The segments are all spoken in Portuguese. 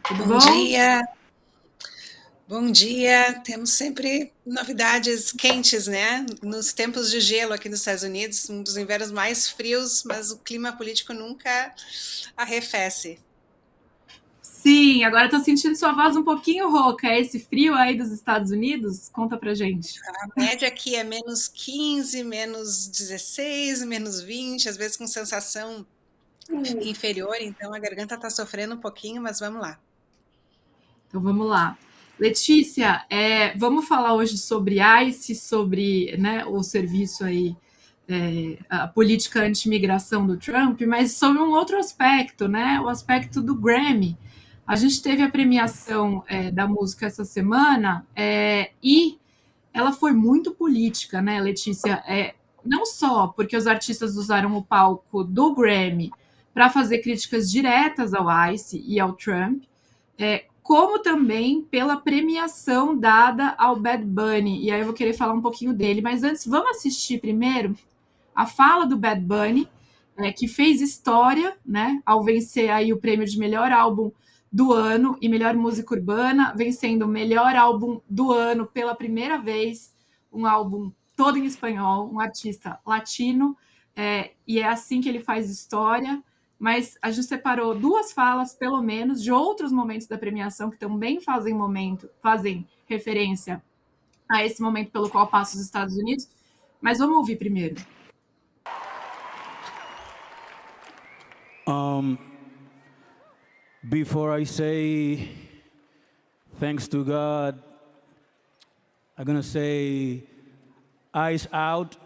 Tudo Bom bom? dia, bom dia. Temos sempre novidades quentes, né? Nos tempos de gelo aqui nos Estados Unidos, um dos invernos mais frios, mas o clima político nunca arrefece. Sim, agora tô sentindo sua voz um pouquinho rouca. É esse frio aí dos Estados Unidos? Conta pra gente. A média aqui é -15, -16, -20, às vezes com sensação inferior, então a garganta está sofrendo um pouquinho, mas vamos lá. Então vamos lá. Letícia, vamos falar hoje sobre ICE, sobre, né, o serviço aí, a política anti-imigração do Trump, mas sobre um outro aspecto, né, o aspecto do Grammy. A gente teve a premiação da música essa semana e ela foi muito política, né, Letícia? Não só porque os artistas usaram o palco do Grammy para fazer críticas diretas ao ICE e ao Trump, como também pela premiação dada ao Bad Bunny. E aí eu vou querer falar um pouquinho dele, mas antes vamos assistir primeiro a fala do Bad Bunny, que fez história, né, ao vencer aí o prêmio de melhor álbum do ano e melhor música urbana, vencendo o melhor álbum do ano pela primeira vez, um álbum todo em espanhol, um artista latino, e é assim que ele faz história. Mas a gente separou duas falas, pelo menos, de outros momentos da premiação que também fazem referência a esse momento pelo qual passa os Estados Unidos. Mas vamos ouvir primeiro. Before I say thanks to God, I'm gonna say eyes out.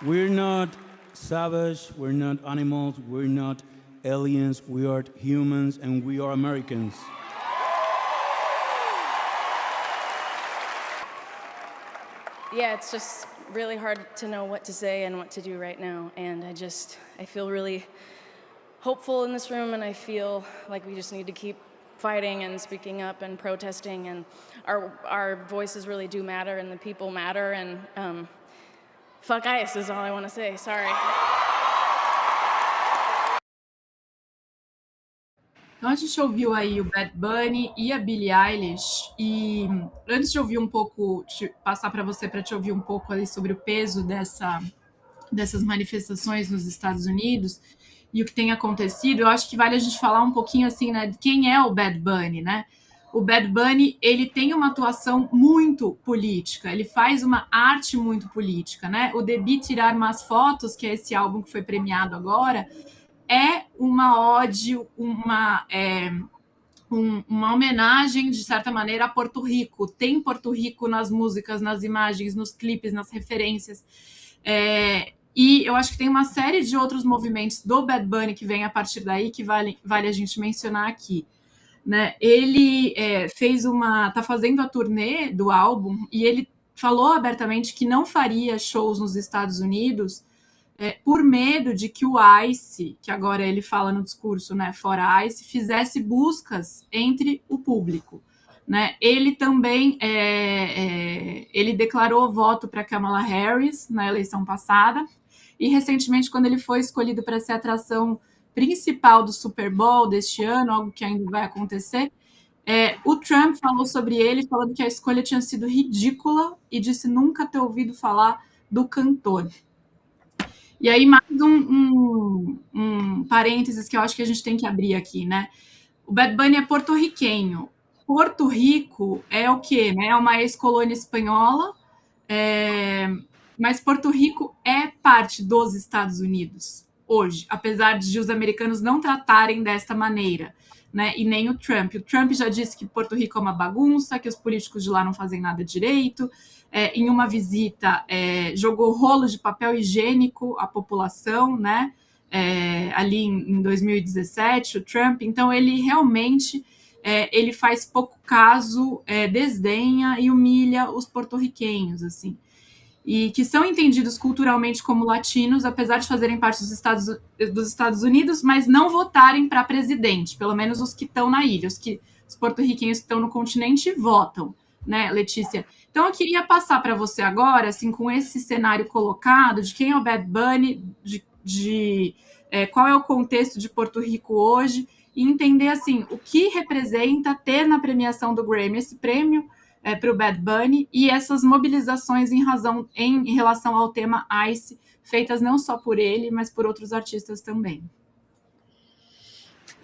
We're not savage, we're not animals, we're not aliens, we are humans and we are Americans. Yeah, it's just really hard to know what to say and what to do right now. And I feel really hopeful in this room, and I feel like we just need to keep fighting and speaking up and protesting, and our voices really do matter, and the people matter, and fuck ICE is all I want to say. Sorry. Então a gente ouviu aí o Bad Bunny e a Billie Eilish, e antes de ouvir um pouco, passar para você para te ouvir um pouco ali sobre o peso dessas manifestações nos Estados Unidos e o que tem acontecido, eu acho que vale a gente falar um pouquinho assim, né, de quem é o Bad Bunny, né? O Bad Bunny, ele tem uma atuação muito política, ele faz uma arte muito política, né? O Debi Tirar Umas Fotos, que é esse álbum que foi premiado agora, é uma ode, uma homenagem, de certa maneira, a Porto Rico. Tem Porto Rico nas músicas, nas imagens, nos clipes, nas referências. E eu acho que tem uma série de outros movimentos do Bad Bunny que vem a partir daí que vale a gente mencionar aqui. Né? Ele está fazendo a turnê do álbum e ele falou abertamente que não faria shows nos Estados Unidos por medo de que o ICE, que agora ele fala no discurso, né, fora ICE, fizesse buscas entre o público. Né? Ele também ele declarou voto para Kamala Harris na eleição passada e recentemente, quando ele foi escolhido para ser a atração principal do Super Bowl deste ano, algo que ainda vai acontecer, o Trump falou sobre ele, falando que a escolha tinha sido ridícula e disse nunca ter ouvido falar do cantor. E aí, mais um parênteses que eu acho que a gente tem que abrir aqui, né? O Bad Bunny é porto-riquenho. Porto Rico é o quê? Né? É uma ex-colônia espanhola, mas Porto Rico é parte dos Estados Unidos hoje, apesar de os americanos não tratarem desta maneira, né? E nem o Trump. O Trump já disse que Porto Rico é uma bagunça, que os políticos de lá não fazem nada direito. Em uma visita, jogou rolo de papel higiênico à população, né? Ali em 2017, o Trump. Então, ele realmente ele faz pouco caso, desdenha e humilha os porto-riquenhos, assim, e que são entendidos culturalmente como latinos, apesar de fazerem parte dos Estados Unidos, mas não votarem para presidente, pelo menos os que estão na ilha, os porto-riquenhos que estão no continente votam, né, Letícia? Então eu queria passar para você agora, assim, com esse cenário colocado, de quem é o Bad Bunny, qual é o contexto de Porto Rico hoje, e entender, assim, o que representa ter na premiação do Grammy esse prêmio para o Bad Bunny e essas mobilizações em relação ao tema ICE, feitas não só por ele, mas por outros artistas também.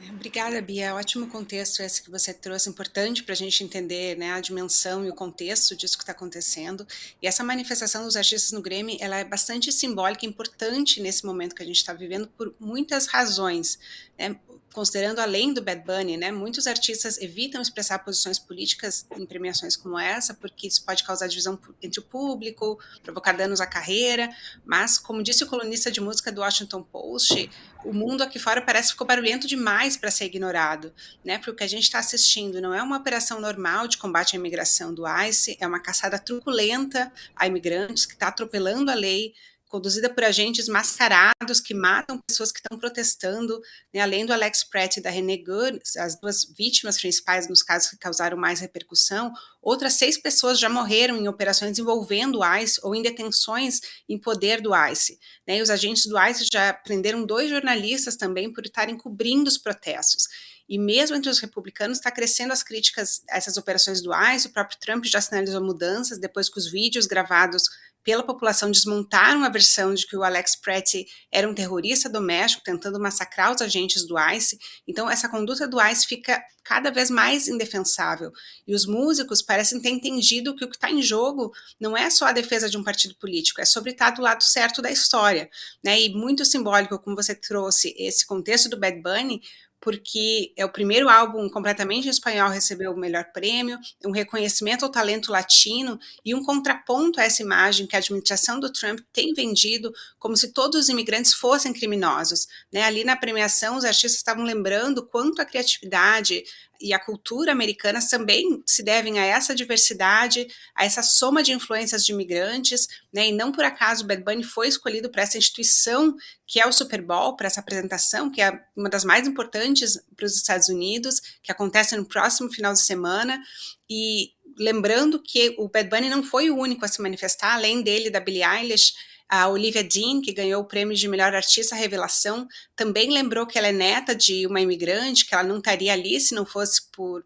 Obrigada, Bia. Ótimo contexto esse que você trouxe, importante para a gente entender, né, a dimensão e o contexto disso que está acontecendo. E essa manifestação dos artistas no Grammy, ela é bastante simbólica e importante nesse momento que a gente está vivendo por muitas razões, né? Considerando além do Bad Bunny, né, muitos artistas evitam expressar posições políticas em premiações como essa, porque isso pode causar divisão entre o público, provocar danos à carreira, mas, como disse o colunista de música do Washington Post, o mundo aqui fora parece que ficou barulhento demais para ser ignorado, né, porque o que a gente está assistindo não é uma operação normal de combate à imigração do ICE, é uma caçada truculenta a imigrantes que está atropelando a lei, conduzida por agentes mascarados que matam pessoas que estão protestando, né? Além do Alex Pratt e da Renee Good, as duas vítimas principais nos casos que causaram mais repercussão, outras 6 pessoas já morreram em operações envolvendo o ICE ou em detenções em poder do ICE, né? E os agentes do ICE já prenderam 2 jornalistas também por estarem cobrindo os protestos. E mesmo entre os republicanos está crescendo as críticas a essas operações do ICE, o próprio Trump já sinalizou mudanças depois que os vídeos gravados pela população desmontaram a versão de que o Alex Pratt era um terrorista doméstico tentando massacrar os agentes do ICE. Então essa conduta do ICE fica cada vez mais indefensável. E os músicos parecem ter entendido que o que está em jogo não é só a defesa de um partido político, é sobre estar do lado certo da história, né? E muito simbólico, como você trouxe esse contexto do Bad Bunny, porque é o primeiro álbum completamente em espanhol a receber o melhor prêmio, um reconhecimento ao talento latino e um contraponto a essa imagem que a administração do Trump tem vendido como se todos os imigrantes fossem criminosos, né? Ali na premiação, os artistas estavam lembrando quanto a criatividade e a cultura americana também se devem a essa diversidade, a essa soma de influências de imigrantes, né? E não por acaso o Bad Bunny foi escolhido para essa instituição que é o Super Bowl, para essa apresentação, que é uma das mais importantes para os Estados Unidos, que acontece no próximo final de semana, e lembrando que o Bad Bunny não foi o único a se manifestar, além dele, da Billie Eilish, a Olivia Dean, que ganhou o prêmio de melhor artista revelação, também lembrou que ela é neta de uma imigrante, que ela não estaria ali se não fosse por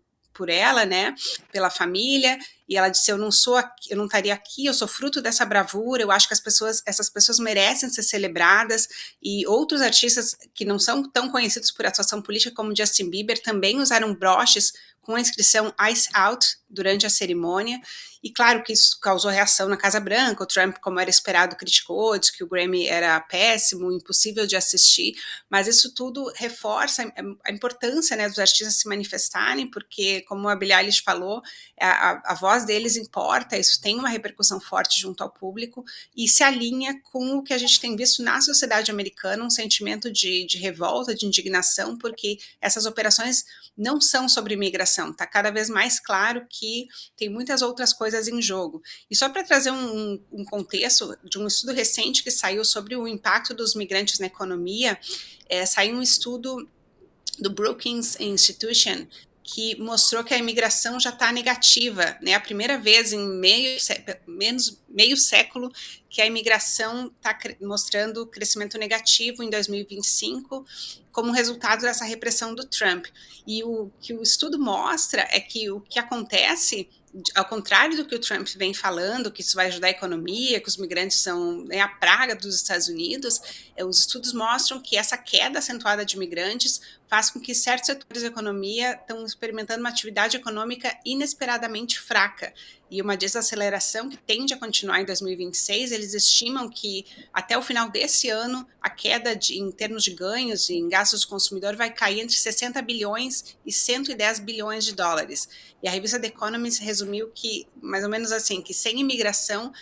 ela, né, pela família, e ela disse, eu não estaria aqui, eu sou fruto dessa bravura, eu acho que essas pessoas merecem ser celebradas, e outros artistas que não são tão conhecidos por atuação política como Justin Bieber também usaram broches com a inscrição Ice Out durante a cerimônia, e claro que isso causou reação na Casa Branca. O Trump, como era esperado, criticou, disse que o Grammy era péssimo, impossível de assistir, mas isso tudo reforça a importância, né, dos artistas se manifestarem, porque, como a Billie Eilish falou, a voz deles importa, isso tem uma repercussão forte junto ao público, e se alinha com o que a gente tem visto na sociedade americana, um sentimento de revolta, de indignação, porque essas operações não são sobre imigração, está cada vez mais claro que tem muitas outras coisas em jogo. E só para trazer um contexto de um estudo recente que saiu sobre o impacto dos migrantes na economia, saiu um estudo do Brookings Institution que mostrou que a imigração já está negativa, né? A primeira vez em meio século que a imigração está mostrando crescimento negativo em 2025 como resultado dessa repressão do Trump. E o que o estudo mostra é que o que acontece, ao contrário do que o Trump vem falando, que isso vai ajudar a economia, que os migrantes são, né, a praga dos Estados Unidos, os estudos mostram que essa queda acentuada de imigrantes faz com que certos setores da economia estão experimentando uma atividade econômica inesperadamente fraca e uma desaceleração que tende a continuar em 2026. Eles estimam que até o final desse ano a queda em termos de ganhos e em gastos do consumidor vai cair entre 60 bilhões e 110 bilhões de dólares. E a revista The Economist resumiu que, mais ou menos assim, que sem imigração,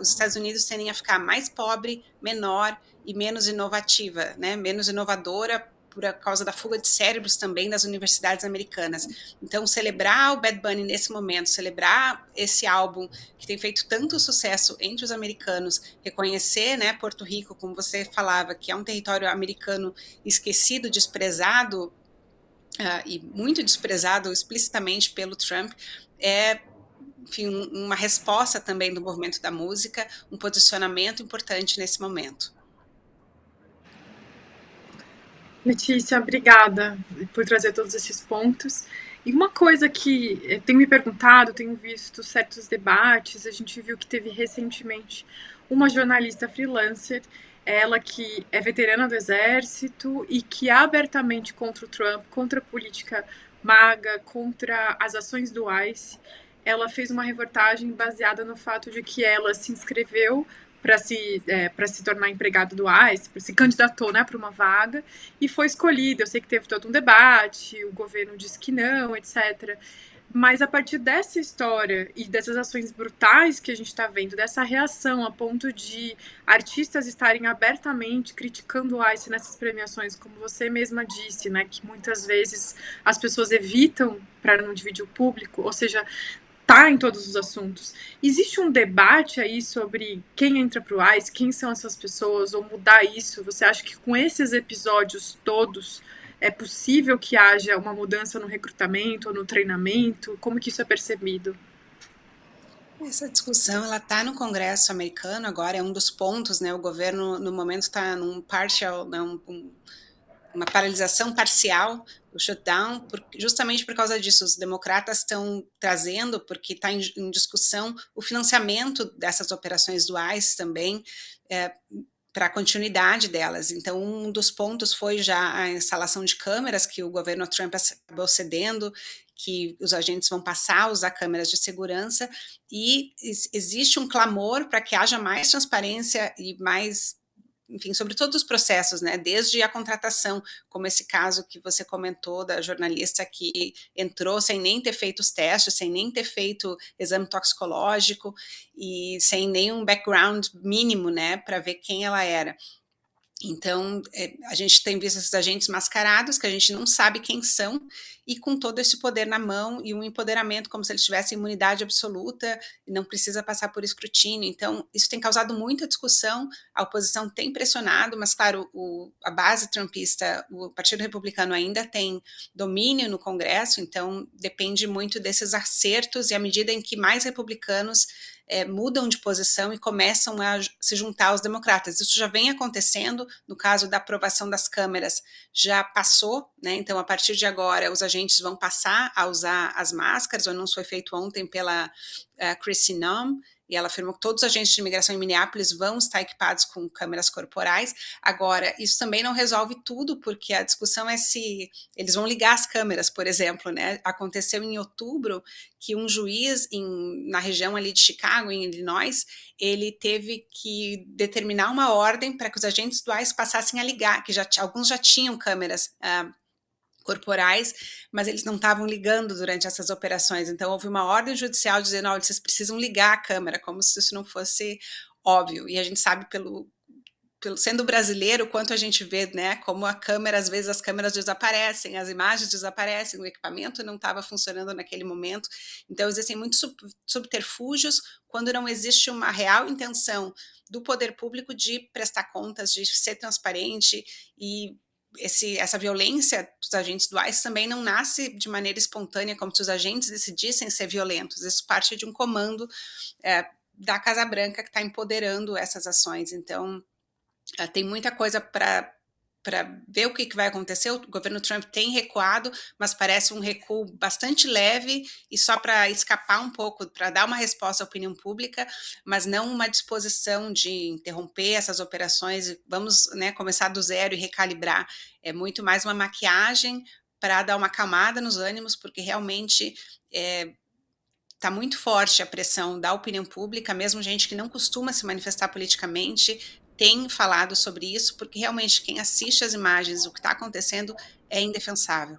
os Estados Unidos tendem a ficar mais pobre, menor e menos inovativa, né? Menos inovadora por causa da fuga de cérebros também das universidades americanas. Então, celebrar o Bad Bunny nesse momento, celebrar esse álbum que tem feito tanto sucesso entre os americanos, reconhecer, né, Porto Rico, como você falava, que é um território americano esquecido, desprezado, e muito desprezado explicitamente pelo Trump, enfim, uma resposta também do movimento da música, um posicionamento importante nesse momento. Letícia, obrigada por trazer todos esses pontos. E uma coisa que eu tenho me perguntado, tenho visto certos debates, a gente viu que teve recentemente uma jornalista freelancer, ela que é veterana do Exército e que é abertamente contra o Trump, contra a política MAGA, contra as ações do ICE, ela fez uma reportagem baseada no fato de que ela se inscreveu para se tornar empregada do ICE, se candidatou, né, para uma vaga e foi escolhida. Eu sei que teve todo um debate, o governo disse que não, etc. Mas a partir dessa história e dessas ações brutais que a gente está vendo, dessa reação a ponto de artistas estarem abertamente criticando o ICE nessas premiações, como você mesma disse, né, que muitas vezes as pessoas evitam para não dividir o público, ou seja, tá em todos os assuntos. Existe um debate aí sobre quem entra para o ICE, quem são essas pessoas, ou mudar isso? Você acha que com esses episódios todos é possível que haja uma mudança no recrutamento ou no treinamento? Como que isso é percebido? Essa discussão ela está no Congresso americano agora, é um dos pontos, né? O governo no momento está num partial, né, uma paralisação parcial, o shutdown, justamente por causa disso. Os democratas estão trazendo, porque está em discussão o financiamento dessas operações do ICE também, para a continuidade delas. Então, um dos pontos foi já a instalação de câmeras, que o governo Trump acabou cedendo, que os agentes vão passar a usar câmeras de segurança, e existe um clamor para que haja mais transparência e mais, enfim, sobre todos os processos, né, desde a contratação, como esse caso que você comentou da jornalista que entrou sem nem ter feito os testes, sem nem ter feito exame toxicológico e sem nenhum background mínimo, né, para ver quem ela era. Então, a gente tem visto esses agentes mascarados, que a gente não sabe quem são, e com todo esse poder na mão e um empoderamento como se eles tivessem imunidade absoluta e não precisa passar por escrutínio. Então, isso tem causado muita discussão, a oposição tem pressionado, mas, claro, a base trumpista, o Partido Republicano ainda tem domínio no Congresso, então depende muito desses acertos, e à medida em que mais republicanos mudam de posição e começam a se juntar aos democratas. Isso já vem acontecendo, no caso da aprovação das câmeras, já passou, né? Então, a partir de agora, os agentes vão passar a usar as máscaras. O anúncio foi feito ontem pela Kristi Noem, e ela afirmou que todos os agentes de imigração em Minneapolis vão estar equipados com câmeras corporais. Agora, isso também não resolve tudo, porque a discussão é se eles vão ligar as câmeras, por exemplo, né? Aconteceu em outubro que um juiz na região ali de Chicago, em Illinois, ele teve que determinar uma ordem para que os agentes do ICE passassem a ligar, que alguns já tinham câmeras corporais, mas eles não estavam ligando durante essas operações. Então, houve uma ordem judicial dizendo, olha, vocês precisam ligar a câmera, como se isso não fosse óbvio. E a gente sabe, sendo brasileiro, quanto a gente vê, né, como a câmera, às vezes as câmeras desaparecem, as imagens desaparecem, o equipamento não estava funcionando naquele momento. Então, existem muitos subterfúgios quando não existe uma real intenção do poder público de prestar contas, de ser transparente, e essa violência dos agentes do ICE também não nasce de maneira espontânea, como se os agentes decidissem ser violentos. Isso parte de um comando da Casa Branca que está empoderando essas ações. Então, tem muita coisa para ver o que vai acontecer. O governo Trump tem recuado, mas parece um recuo bastante leve e só para escapar um pouco, para dar uma resposta à opinião pública, mas não uma disposição de interromper essas operações e vamos, né, começar do zero e recalibrar. É muito mais uma maquiagem para dar uma acalmada nos ânimos, porque realmente está muito forte a pressão da opinião pública, mesmo gente que não costuma se manifestar politicamente tem falado sobre isso, porque realmente quem assiste as imagens, o que está acontecendo é indefensável.